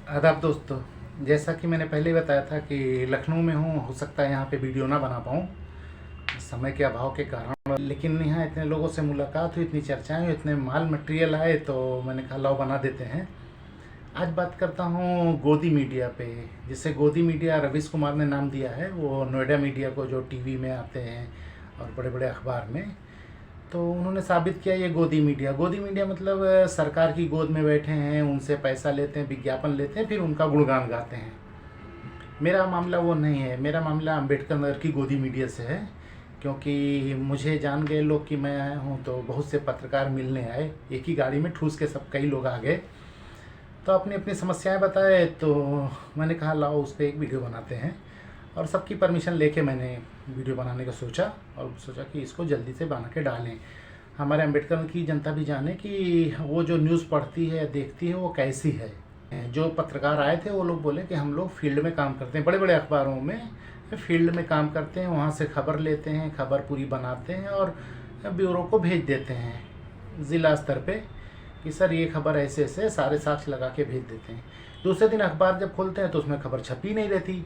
आदाब दोस्तों। जैसा कि मैंने पहले ही बताया था कि लखनऊ में हूँ, हो सकता है यहाँ पे वीडियो ना बना पाऊँ समय के अभाव के कारण, लेकिन यहाँ इतने लोगों से मुलाकात हुई, इतनी चर्चाएं हुई, इतने माल मटेरियल आए तो मैंने कहा लाओ बना देते हैं। आज बात करता हूँ गोदी मीडिया पे। जिसे गोदी मीडिया रवीश कुमार ने नाम दिया है, वो नोएडा मीडिया को जो टीवी में आते हैं और बड़े बड़े अखबार में, तो उन्होंने साबित किया ये गोदी मीडिया। गोदी मीडिया मतलब सरकार की गोद में बैठे हैं, उनसे पैसा लेते हैं, विज्ञापन लेते हैं, फिर उनका गुणगान गाते हैं। मेरा मामला वो नहीं है, मेरा मामला अम्बेडकर नगर की गोदी मीडिया से है। क्योंकि मुझे जान गए लोग कि मैं आया हूँ, तो बहुत से पत्रकार मिलने आए, एक ही गाड़ी में ठूस के सब कई लोग आ गए, तो अपनी अपनी समस्याएं बताए। तो मैंने कहा लाओ उस पर एक वीडियो बनाते हैं, और सबकी परमिशन लेके मैंने वीडियो बनाने का सोचा, और सोचा कि इसको जल्दी से बना के डालें। हमारे अम्बेडकर की जनता भी जाने कि वो जो न्यूज़ पढ़ती है देखती है वो कैसी है। जो पत्रकार आए थे वो लोग बोले कि हम लोग फील्ड में काम करते हैं, बड़े बड़े अखबारों में फील्ड में काम करते हैं, वहाँ से खबर लेते हैं, खबर पूरी बनाते हैं और ब्यूरो को भेज देते हैं ज़िला स्तर पे कि सर ये खबर ऐसे ऐसे, सारे साक्ष्य लगा के भेज देते हैं। दूसरे दिन अखबार जब खोलते हैं तो उसमें खबर छपी नहीं रहती।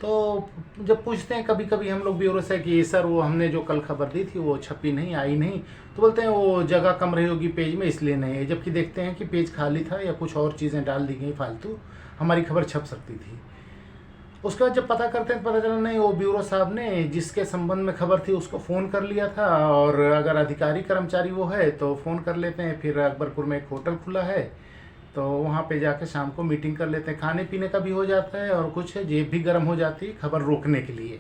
तो जब पूछते हैं कभी कभी हम लोग ब्यूरो से कि सर वो हमने जो कल खबर दी थी वो छपी नहीं, आई नहीं, तो बोलते हैं वो जगह कम रही होगी पेज में इसलिए नहीं है। जबकि देखते हैं कि पेज खाली था या कुछ और चीज़ें डाल दी गई फालतू, हमारी खबर छप सकती थी। उसके बाद जब पता करते हैं तो पता चला नहीं, वो ब्यूरो साहब ने जिसके संबंध में खबर थी उसको फ़ोन कर लिया था, और अगर अधिकारी कर्मचारी वो है तो फ़ोन कर लेते हैं। फिर अकबरपुर में एक होटल खुला है, तो वहाँ पे जाके शाम को मीटिंग कर लेते हैं, खाने पीने का भी हो जाता है और कुछ जेब भी गर्म हो जाती है खबर रोकने के लिए।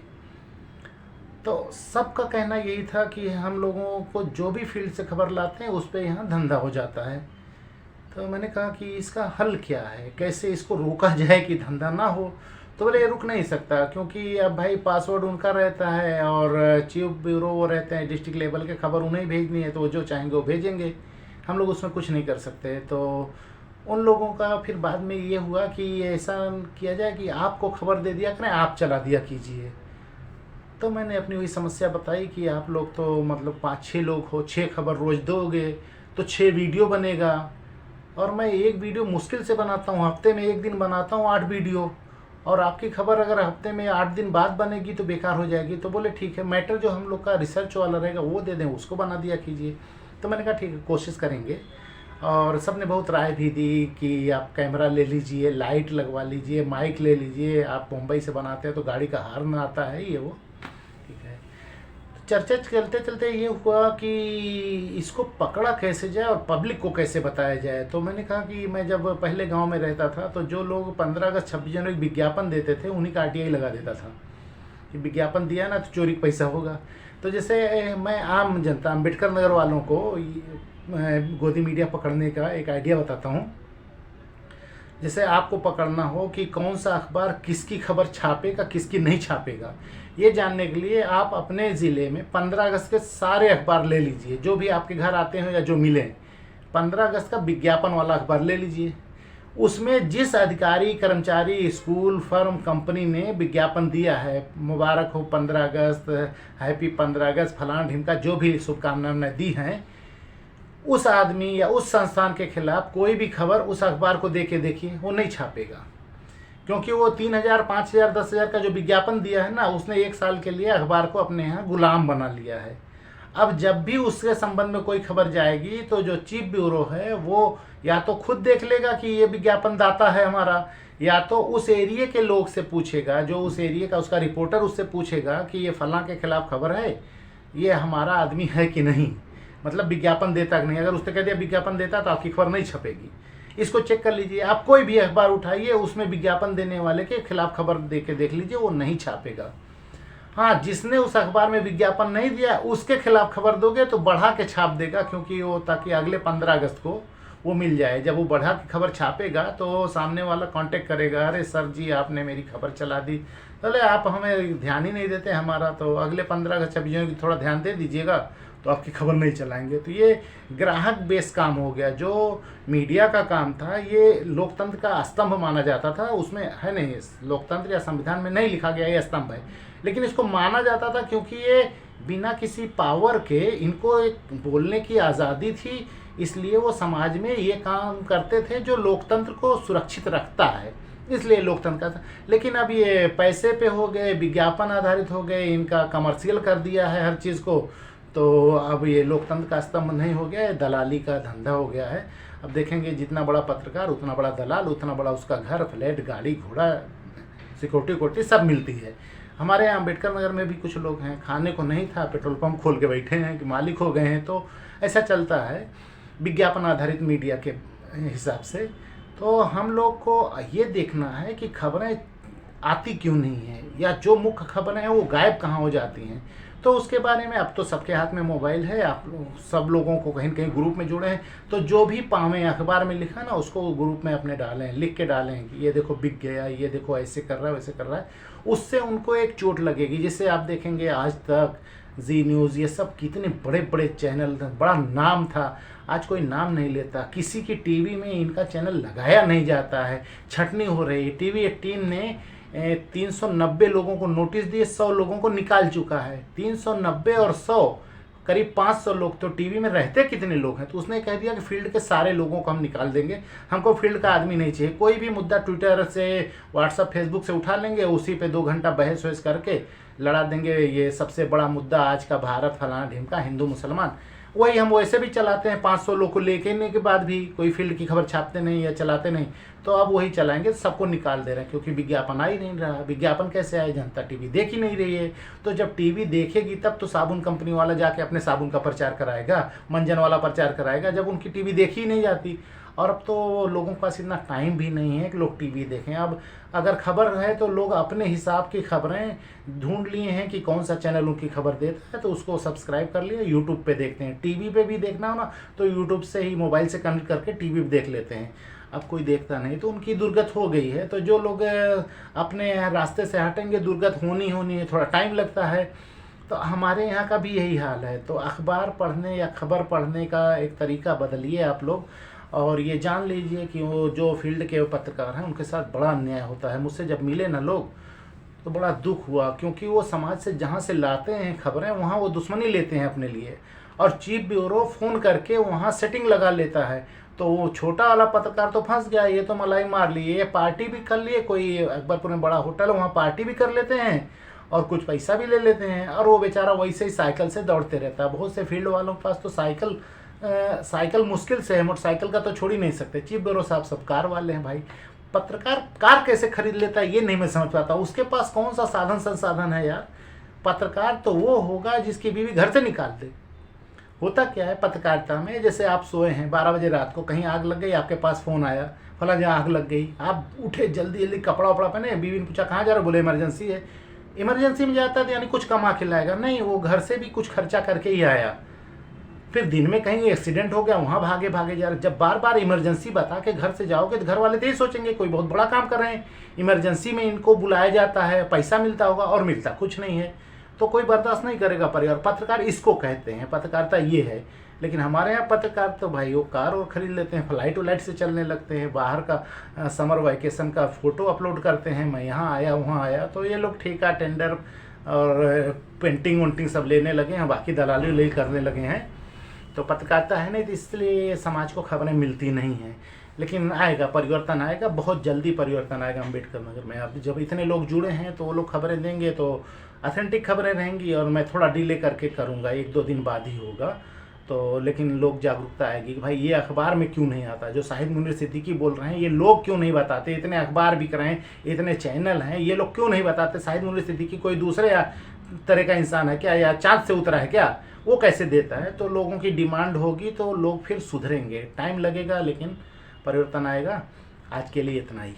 तो सबका कहना यही था कि हम लोगों को जो भी फील्ड से खबर लाते हैं उस पर यहाँ धंधा हो जाता है। तो मैंने कहा कि इसका हल क्या है, कैसे इसको रोका जाए कि धंधा ना हो। तो बोले ये रुक नहीं सकता, क्योंकि अब भाई पासवर्ड उनका रहता है और चीफ ब्यूरो वो रहते हैं, डिस्ट्रिक्ट लेवल के खबर उन्हें भेजनी है, तो वो जो चाहेंगे वो भेजेंगे, हम लोग उसमें कुछ नहीं कर सकते। तो उन लोगों का फिर बाद में ये हुआ कि ऐसा किया जाए कि आपको खबर दे दिया करें, आप चला दिया कीजिए। तो मैंने अपनी वही समस्या बताई कि आप लोग तो मतलब 5-6 लोग हो, 6 खबर रोज़ दोगे तो 6 वीडियो बनेगा, और मैं एक वीडियो मुश्किल से बनाता हूँ, हफ्ते में एक दिन बनाता हूँ 8 वीडियो, और आपकी खबर अगर हफ्ते में 8 दिन बाद बनेगी तो बेकार हो जाएगी। तो बोले ठीक है, मैटर जो हम लोग का रिसर्च वाला रहेगा वो दे दें, उसको बना दिया कीजिए। तो मैंने कहा ठीक है, कोशिश करेंगे। और सब ने बहुत राय भी दी कि आप कैमरा ले लीजिए, लाइट लगवा लीजिए, माइक ले लीजिए, आप मुंबई से बनाते हैं तो गाड़ी का हॉर्न आता है, ये वो ठीक है। तो चर्चा चलते चलते ये हुआ कि इसको पकड़ा कैसे जाए और पब्लिक को कैसे बताया जाए। तो मैंने कहा कि मैं जब पहले गांव में रहता था तो जो लोग 15 अगस्त 26 जनवरी विज्ञापन देते थे उन्हीं का RTI लगा देता था कि विज्ञापन दिया ना तो चोरी का पैसा होगा। तो जैसे मैं आम जनता अम्बेडकर नगर वालों को गोदी मीडिया पकड़ने का एक आइडिया बताता हूँ। जैसे आपको पकड़ना हो कि कौन सा अखबार किसकी खबर छापेगा, किसकी नहीं छापेगा, ये जानने के लिए आप अपने ज़िले में 15 अगस्त के सारे अखबार ले लीजिए, जो भी आपके घर आते हो या जो मिले। 15 अगस्त का विज्ञापन वाला अखबार ले लीजिए, उसमें जिस अधिकारी कर्मचारी स्कूल फर्म कंपनी ने विज्ञापन दिया है, मुबारक हो 15 अगस्त, हैप्पी 15 अगस्त, फलाना ढिमका, जो भी शुभकामनाएं दी हैं, उस आदमी या उस संस्थान के खिलाफ कोई भी खबर उस अखबार को दे के देखिए, वो नहीं छापेगा। क्योंकि वो 3,000, 5,000, 10,000 का जो विज्ञापन दिया है ना, उसने 1 साल के लिए अखबार को अपने यहाँ गुलाम बना लिया है। अब जब भी उसके संबंध में कोई खबर जाएगी तो जो चीफ ब्यूरो है वो या तो खुद देख लेगा कि ये विज्ञापन दाता है हमारा, या तो उस एरिया के लोग से पूछेगा, जो उस एरिया का उसका रिपोर्टर उससे पूछेगा कि ये फलां के खिलाफ खबर है, ये हमारा आदमी है कि नहीं, मतलब विज्ञापन देता कि नहीं। अगर उसने कह दिया विज्ञापन देता तो आपकी खबर नहीं छपेगी, इसको चेक कर लीजिए। आप कोई भी अखबार उठाइए, उसमें विज्ञापन देने वाले के खिलाफ खबर दे के देख लीजिए, वो नहीं छापेगा। हाँ, जिसने उस अखबार में विज्ञापन नहीं दिया उसके खिलाफ खबर दोगे तो बढ़ा के छाप देगा, क्योंकि वो ताकि अगले 15 अगस्त को वो मिल जाए। जब वो बढ़ा के खबर छापेगा तो सामने वाला कांटेक्ट करेगा, अरे सर जी आपने मेरी खबर चला दी, बोले आप हमें ध्यान ही नहीं देते हमारा, तो अगले 15 अगस्त 26 जनवरी की थोड़ा ध्यान दे दीजिएगा तो आपकी खबर नहीं चलाएंगे। तो ये ग्राहक बेस काम हो गया। जो मीडिया का काम था, ये लोकतंत्र का स्तंभ माना जाता था, उसमें है नहीं, लोकतंत्र या संविधान में नहीं लिखा गया ये स्तंभ है, लेकिन इसको माना जाता था क्योंकि ये बिना किसी पावर के इनको एक बोलने की आज़ादी थी, इसलिए वो समाज में ये काम करते थे जो लोकतंत्र को सुरक्षित रखता है, इसलिए लोकतंत्र का। लेकिन अब ये पैसे पे हो गए, विज्ञापन आधारित हो गए, इनका कमर्शियल कर दिया है हर चीज़ को, तो अब ये लोकतंत्र का स्तंभ नहीं हो गया है, दलाली का धंधा हो गया है। अब देखेंगे जितना बड़ा पत्रकार उतना बड़ा दलाल, उतना बड़ा उसका घर, फ्लैट, गाड़ी घोड़ा, सिक्योरिटी सब मिलती है। हमारे यहाँ अम्बेडकर नगर में भी कुछ लोग हैं, खाने को नहीं था, पेट्रोल पंप खोल के बैठे हैं कि मालिक हो गए हैं। तो ऐसा चलता है विज्ञापन आधारित मीडिया के हिसाब से। तो हम लोग को ये देखना है कि खबरें आती क्यों नहीं हैं, या जो मुख्य खबरें हैं वो गायब कहाँ हो जाती हैं। तो उसके बारे में अब तो सबके हाथ में मोबाइल है, आप सब लोगों को कहीं न कहीं ग्रुप में जुड़े हैं, तो जो भी पावें अखबार में लिखा ना उसको ग्रुप में अपने डालें, लिख के डालें कि ये देखो बिक गया, ये देखो ऐसे कर रहा है, वैसे कर रहा है। उससे उनको एक चोट लगेगी। जिससे आप देखेंगे आज तक, जी न्यूज़, ये सब कितने बड़े बड़े चैनल, बड़ा नाम था, आज कोई नाम नहीं लेता। किसी की टीवी में इनका चैनल लगाया नहीं जाता है, छटनी हो रही है। टीवी 18 ने 390 लोगों को नोटिस दिए, 100 लोगों को निकाल चुका है। 390 और 100 करीब 500 लोग, तो टीवी में रहते कितने लोग हैं। तो उसने कह दिया कि फील्ड के सारे लोगों को हम निकाल देंगे, हमको फील्ड का आदमी नहीं चाहिए। कोई भी मुद्दा ट्विटर से, व्हाट्सअप, फेसबुक से उठा लेंगे, उसी पे 2 घंटा बहस वहस करके लड़ा देंगे। ये सबसे बड़ा मुद्दा आज का भारत, फलाना ढिमका, हिंदू मुसलमान, वही हम वैसे भी चलाते हैं। 500 लोग को लेने के बाद भी कोई फील्ड की खबर छापते नहीं या चलाते नहीं, तो अब वही चलाएंगे। सबको निकाल दे रहे हैं क्योंकि विज्ञापन आ ही नहीं रहा। विज्ञापन कैसे आए, जनता टीवी देख ही नहीं रही है। तो जब टीवी देखेगी तब तो साबुन कंपनी वाला जाके अपने साबुन का प्रचार कराएगा, मंजन वाला प्रचार कराएगा, जब उनकी टीवी देखी ही नहीं जाती। और अब तो लोगों के पास इतना टाइम भी नहीं है कि लोग टीवी देखें। अब अगर खबर है तो लोग अपने हिसाब की खबरें ढूंढ लिए हैं कि कौन सा चैनल उनकी खबर देता है, तो उसको सब्सक्राइब कर लिया, यूट्यूब पे देखते हैं। टीवी पे भी देखना हो ना तो यूट्यूब से ही मोबाइल से कनेक्ट करके टीवी पे देख लेते हैं। अब कोई देखता नहीं, तो उनकी दुर्गत हो गई है। तो जो लोग अपने रास्ते से हटेंगे, दुर्गत होनी है, थोड़ा टाइम लगता है। तो हमारे यहाँ का भी यही हाल है। तो अखबार पढ़ने या खबर पढ़ने का एक तरीका बदलिए आप लोग, और ये जान लीजिए कि वो जो फील्ड के पत्रकार हैं उनके साथ बड़ा अन्याय होता है। मुझसे जब मिले ना लोग तो बड़ा दुख हुआ, क्योंकि वो समाज से जहाँ से लाते हैं खबरें वहाँ वो दुश्मनी लेते हैं अपने लिए, और चीफ ब्यूरो फ़ोन करके वहाँ सेटिंग लगा लेता है। तो वो छोटा वाला पत्रकार तो फंस गया, ये तो मलाई मार लिए, ये पार्टी भी कर लिए, कोई अकबरपुर में बड़ा होटल है वहाँ पार्टी भी कर लेते हैं और कुछ पैसा भी ले लेते हैं, और वो बेचारा वैसे ही साइकिल से दौड़ते रहता है। बहुत से फील्ड वालों के पास तो साइकिल मुश्किल से है, मोटरसाइकिल का तो छोड़ ही नहीं सकते। चीफ ब्यूरो साहब सब कार वाले हैं भाई। पत्रकार कार कैसे खरीद लेता है ये नहीं मैं समझ पाता। उसके पास कौन सा साधन संसाधन है यार। पत्रकार तो वो होगा जिसकी बीवी घर से निकाल दे। होता क्या है पत्रकारिता में, जैसे आप सोए हैं 12 बजे रात को, कहीं आग लग गई, आपके पास फ़ोन आया फला जहाँ आग लग गई, आप उठे जल्दी जल्दी कपड़ा वपड़ा पहने, बीवी ने पूछा कहाँ जा रहे हो, बोले इमरजेंसी है। इमरजेंसी में जाता है यानी कुछ कमा के लाएगा नहीं, वो घर से भी कुछ खर्चा करके ही आया। फिर दिन में कहीं एक्सीडेंट हो गया, वहाँ भागे जा रहे। जब बार बार इमरजेंसी बता के घर से जाओगे तो घर वाले तो ये सोचेंगे कोई बहुत बड़ा काम कर रहे हैं। इमरजेंसी में इनको बुलाया जाता है, पैसा मिलता होगा, और मिलता कुछ नहीं है, तो कोई बर्दाश्त नहीं करेगा परिवार। पत्रकार इसको कहते हैं, पत्रकारिता ये है। लेकिन हमारे यहाँ पत्रकार तो भाई वो कार और ख़रीद लेते हैं, फ्लाइट वलाइट से चलने लगते हैं, बाहर का समर वैकेशन का फ़ोटो अपलोड करते हैं, मैं यहाँ आया वहाँ आया। तो ये लोग ठेका, टेंडर और पेंटिंग वेंटिंग सब लेने लगे हैं, बाकी दलाली वलाली करने लगे हैं। तो पत्रकारिता है नहीं, तो इसलिए समाज को खबरें मिलती नहीं हैं। लेकिन आएगा, परिवर्तन आएगा, बहुत जल्दी परिवर्तन आएगा अम्बेडकर नगर में। अब जब इतने लोग जुड़े हैं तो वो लोग खबरें देंगे तो ऑथेंटिक खबरें रहेंगी, और मैं थोड़ा डिले करके करूँगा, 1-2 दिन बाद ही होगा। तो लेकिन लोग जागरूकता आएगी कि भाई ये अखबार में क्यों नहीं आता, जो शाहिद मुनीर सिद्दीकी बोल रहे हैं ये लोग क्यों नहीं बताते। इतने अखबार बिक रहे हैं, इतने चैनल हैं, ये लोग क्यों नहीं बताते। शाहिद मुनीर सिद्दीकी कोई दूसरे तरह का इंसान है क्या, या चाँद से उतरा है क्या, वो कैसे देता है। तो लोगों की डिमांड होगी तो लोग फिर सुधरेंगे, टाइम लगेगा लेकिन परिवर्तन आएगा। आज के लिए इतना ही।